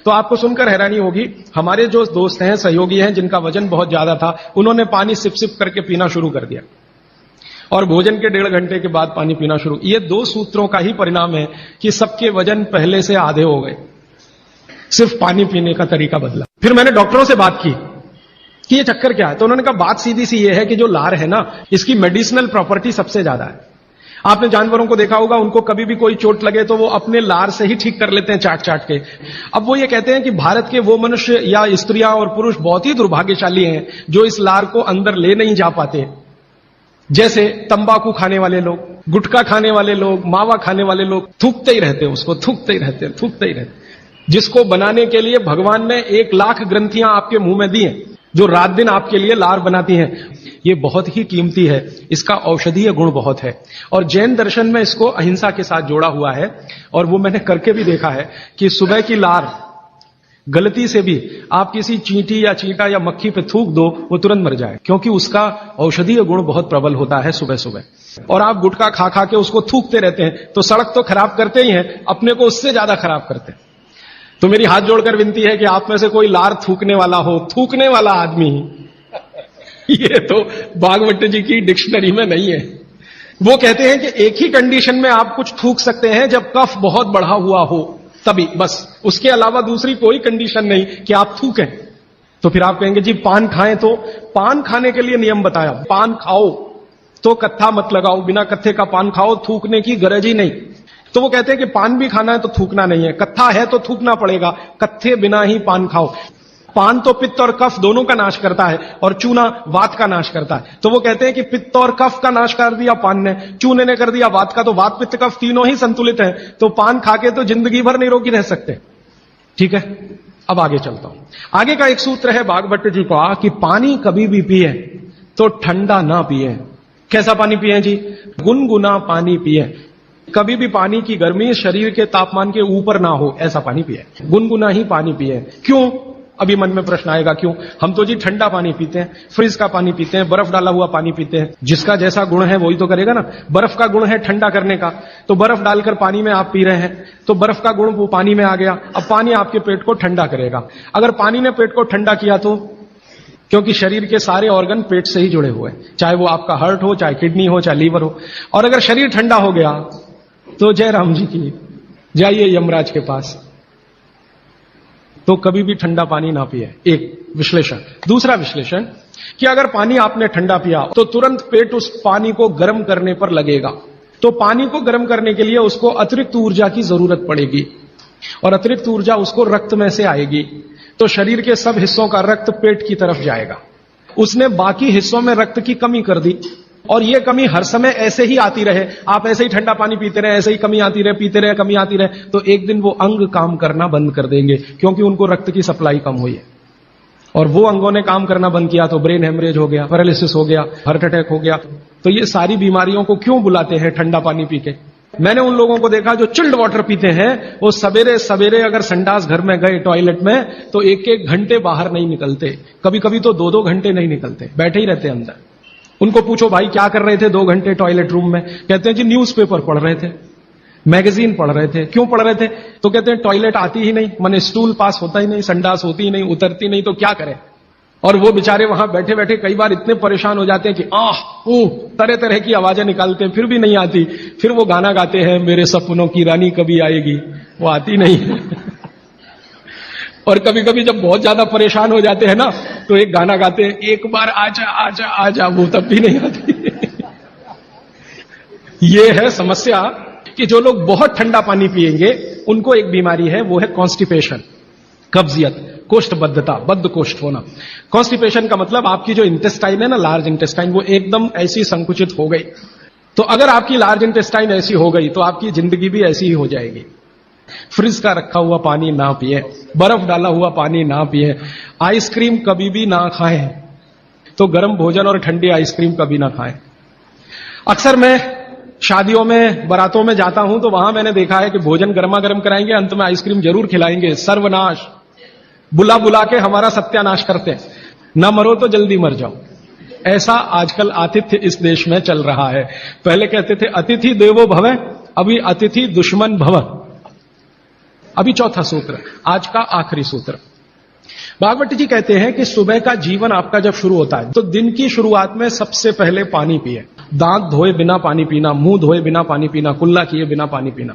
तो आपको सुनकर हैरानी होगी, हमारे जो दोस्त हैं, सहयोगी हैं, जिनका वजन बहुत ज्यादा था, उन्होंने पानी सिप सिप करके पीना शुरू कर दिया और भोजन के 1.5 घंटे के बाद पानी पीना शुरू। ये 2 सूत्रों का ही परिणाम है कि सबके वजन पहले से आधे हो गए, सिर्फ पानी पीने का तरीका बदला। फिर मैंने डॉक्टरों से बात की कि ये चक्कर क्या है, तो उन्होंने कहा बात सीधी सी ये है कि जो लार है ना, इसकी मेडिसिनल प्रॉपर्टी सबसे ज्यादा है। आपने जानवरों को देखा होगा, उनको कभी भी कोई चोट लगे तो वो अपने लार से ही ठीक कर लेते हैं, चाट चाट के। अब वो ये कहते हैं कि भारत के वो मनुष्य या स्त्रियां और पुरुष बहुत ही दुर्भाग्यशाली हैं जो इस लार को अंदर ले नहीं जा पाते। जैसे तंबाकू खाने वाले लोग, गुटखा खाने वाले लोग, मावा खाने वाले लोग थूकते ही रहते हैं, उसको थूकते ही रहते हैं, थूकते ही रहते हैं। जिसको बनाने के लिए भगवान ने 1 लाख ग्रंथियां आपके मुंह में दी हैं, जो रात दिन आपके लिए लार बनाती हैं। ये बहुत ही कीमती है, इसका औषधीय गुण बहुत है। और जैन दर्शन में इसको अहिंसा के साथ जोड़ा हुआ है, और वो मैंने करके भी देखा है कि सुबह की लार गलती से भी आप किसी चींटी या चींटा या मक्खी पे थूक दो, वो तुरंत मर जाए, क्योंकि उसका औषधीय गुण बहुत प्रबल होता है सुबह सुबह। और आप गुटखा खा खा के उसको थूकते रहते हैं, तो सड़क तो खराब करते ही हैं, अपने को उससे ज्यादा खराब करते हैं। तो मेरी हाथ जोड़कर विनती है कि आप में से कोई लार थूकने वाला हो, थूकने वाला आदमी, ये तो भागवत जी की डिक्शनरी में नहीं है। वो कहते हैं कि एक ही कंडीशन में आप कुछ थूक सकते हैं, जब कफ बहुत बढ़ा हुआ हो, तभी, बस। उसके अलावा दूसरी कोई कंडीशन नहीं कि आप थूकें। तो फिर आप कहेंगे जी पान खाएं, तो पान खाने के लिए नियम बताया, पान खाओ तो कत्था मत लगाओ, बिना कत्थे का पान खाओ, थूकने की गरज ही नहीं। तो वो कहते हैं कि पान भी खाना है तो थूकना नहीं है, कत्था है तो थूकना पड़ेगा, कत्थे बिना ही पान खाओ। पान तो पित्त और कफ दोनों का नाश करता है, और चूना वात का नाश करता है। तो वो कहते हैं कि पित्त और कफ का नाश कर दिया पान ने, चूने ने कर दिया वात का, तो वात पित्त कफ तीनों ही संतुलित हैं, तो पान खाके तो जिंदगी भर निरोगी रह सकते। ठीक है, अब आगे चलता हूं। आगे का एक सूत्र है भागवत जी का कि पानी कभी भी पिए तो ठंडा ना पिए। कैसा पानी पिए जी? गुनगुना पानी पिए। कभी भी पानी की गर्मी शरीर के तापमान के ऊपर ना हो, ऐसा पानी पिए, गुनगुना ही पानी पिए। क्यों? अभी मन में प्रश्न आएगा क्यों? हम तो जी ठंडा पानी पीते हैं, फ्रिज का पानी पीते हैं, बर्फ डाला हुआ पानी पीते हैं। जिसका जैसा गुण है वही तो करेगा ना। बर्फ का गुण है ठंडा करने का, तो बर्फ डालकर पानी में आप पी रहे हैं, तो बर्फ का गुण वो पानी में आ गया। अब पानी आपके पेट को ठंडा करेगा। अगर पानी ने पेट को ठंडा किया तो, क्योंकि शरीर के सारे ऑर्गन पेट से ही जुड़े हुए हैं, चाहे वो आपका हार्ट हो, चाहे किडनी हो, चाहे लीवर हो। और अगर शरीर ठंडा हो गया तो जय राम जी की, जाइए यमराज के पास। तो कभी भी ठंडा पानी ना पिए, एक विश्लेषण। दूसरा विश्लेषण कि अगर पानी आपने ठंडा पिया तो तुरंत पेट उस पानी को गर्म करने पर लगेगा। तो पानी को गर्म करने के लिए उसको अतिरिक्त ऊर्जा की जरूरत पड़ेगी, और अतिरिक्त ऊर्जा उसको रक्त में से आएगी। तो शरीर के सब हिस्सों का रक्त पेट की तरफ जाएगा। उसने बाकी हिस्सों में रक्त की कमी कर दी, और यह कमी हर समय ऐसे ही आती रहे, आप ऐसे ही ठंडा पानी पीते रहे, ऐसे ही कमी आती रहे, पीते रहे, कमी आती रहे, तो एक दिन वो अंग काम करना बंद कर देंगे, क्योंकि उनको रक्त की सप्लाई कम हुई है। और वो अंगों ने काम करना बंद किया तो ब्रेन हेमरेज हो गया, पैरालिसिस हो गया, हार्ट अटैक हो गया। तो ये सारी बीमारियों को क्यों बुलाते हैं ठंडा पानी पी के? मैंने उन लोगों को देखा जो चिल्ड वाटर पीते हैं, वो सवेरे सवेरे अगर संडास घर में गए टॉयलेट में, तो 1-1 घंटे बाहर नहीं निकलते, कभी कभी तो 2-2 घंटे नहीं निकलते, बैठे ही रहते अंदर। उनको पूछो भाई क्या कर रहे थे 2 घंटे टॉयलेट रूम में? कहते हैं जी न्यूज़पेपर पढ़ रहे थे, मैगजीन पढ़ रहे थे। क्यों पढ़ रहे थे? तो कहते हैं टॉयलेट आती ही नहीं, माने स्टूल पास होता ही नहीं, संडास होती ही नहीं, उतरती नहीं, तो क्या करें। और वो बेचारे वहां बैठे बैठे कई बार इतने परेशान हो जाते हैं कि तरह तरह की आवाजें निकालते हैं, फिर भी नहीं आती। फिर वो गाना गाते हैं, मेरे सपनों की रानी कभी आएगी, वो आती नहीं है। और कभी कभी जब बहुत ज्यादा परेशान हो जाते हैं ना, तो एक गाना गाते हैं, एक बार आजा आजा आजा, वो तब भी नहीं आती। ये है समस्या कि जो लोग बहुत ठंडा पानी पिएंगे उनको एक बीमारी है, वो है कॉन्स्टिपेशन, कब्जियत, कोष्ठबद्धता, बद्ध कोष्ठ होना। कॉन्स्टिपेशन का मतलब आपकी जो इंटेस्टाइन है ना, लार्ज इंटेस्टाइन, वो एकदम ऐसी संकुचित हो गई। तो अगर आपकी लार्ज इंटेस्टाइन ऐसी हो गई तो आपकी जिंदगी भी ऐसी ही हो जाएगी। फ्रिज का रखा हुआ पानी ना पिए, बर्फ डाला हुआ पानी ना पिए, आइसक्रीम कभी भी ना खाएं, तो गर्म भोजन और ठंडी आइसक्रीम कभी ना खाएं। अक्सर मैं शादियों में, बारातों में जाता हूं तो वहां मैंने देखा है कि भोजन गर्मा गर्म कराएंगे, अंत में आइसक्रीम जरूर खिलाएंगे। सर्वनाश, बुला बुला के हमारा सत्यानाश करते हैं। ना मरो तो जल्दी मर जाओ। ऐसा आजकल आतिथ्य इस देश में चल रहा है। पहले कहते थे अतिथि देवो भव, अभी अतिथि दुश्मन भव। अभी चौथा सूत्र, आज का आखिरी सूत्र। भागवत जी कहते हैं कि सुबह का जीवन आपका जब शुरू होता है तो दिन की शुरुआत में सबसे पहले पानी पिए। दांत धोए बिना पानी पीना, मुंह धोए बिना पानी पीना, कुल्ला किए बिना पानी पीना।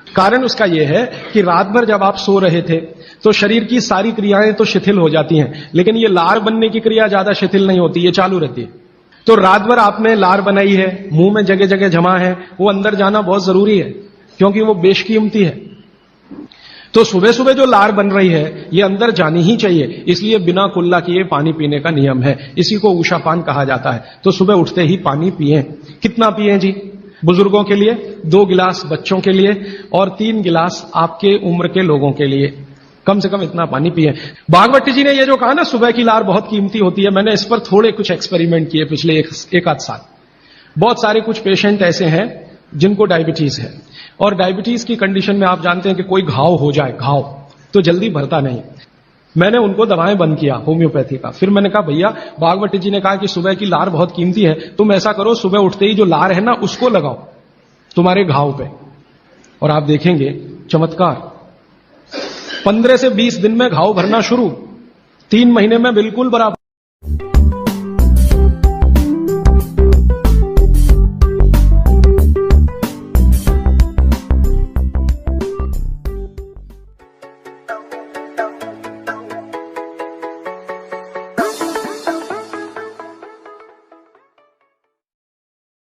कारण उसका यह है कि रात भर जब आप सो रहे थे तो शरीर की सारी क्रियाएं तो शिथिल हो जाती हैं, लेकिन ये लार बनने की क्रिया ज्यादा शिथिल नहीं होती, ये चालू रहती है। तो रात भर आपने लार बनाई है, मुंह में जगह जगह जमा है, वो अंदर जाना बहुत जरूरी है क्योंकि वो बेशकीमती है। तो सुबह सुबह जो लार बन रही है ये अंदर जानी ही चाहिए, इसलिए बिना कुल्ला किए पानी पीने का नियम है। इसी को उषापान कहा जाता है। तो सुबह उठते ही पानी पिए। कितना पिए जी? बुजुर्गों के लिए 2 गिलास, बच्चों के लिए, और 3 गिलास आपके उम्र के लोगों के लिए। कम से कम इतना पानी पिए। भागवत जी ने ये जो कहा ना सुबह की लार बहुत कीमती होती है, मैंने इस पर थोड़े कुछ एक्सपेरिमेंट किए पिछले एक आध साल। बहुत सारे कुछ पेशेंट ऐसे हैं जिनको डायबिटीज है, और डायबिटीज की कंडीशन में आप जानते हैं कि कोई घाव हो जाए, घाव तो जल्दी भरता नहीं। मैंने उनको दवाएं बंद किया होम्योपैथी का। फिर मैंने कहा भैया, भागवत जी ने कहा कि सुबह की लार बहुत कीमती है, तुम ऐसा करो सुबह उठते ही जो लार है ना उसको लगाओ तुम्हारे घाव पे, और आप देखेंगे चमत्कार। 15 से 20 दिन में घाव भरना शुरू, 3 महीने में बिल्कुल बराबर।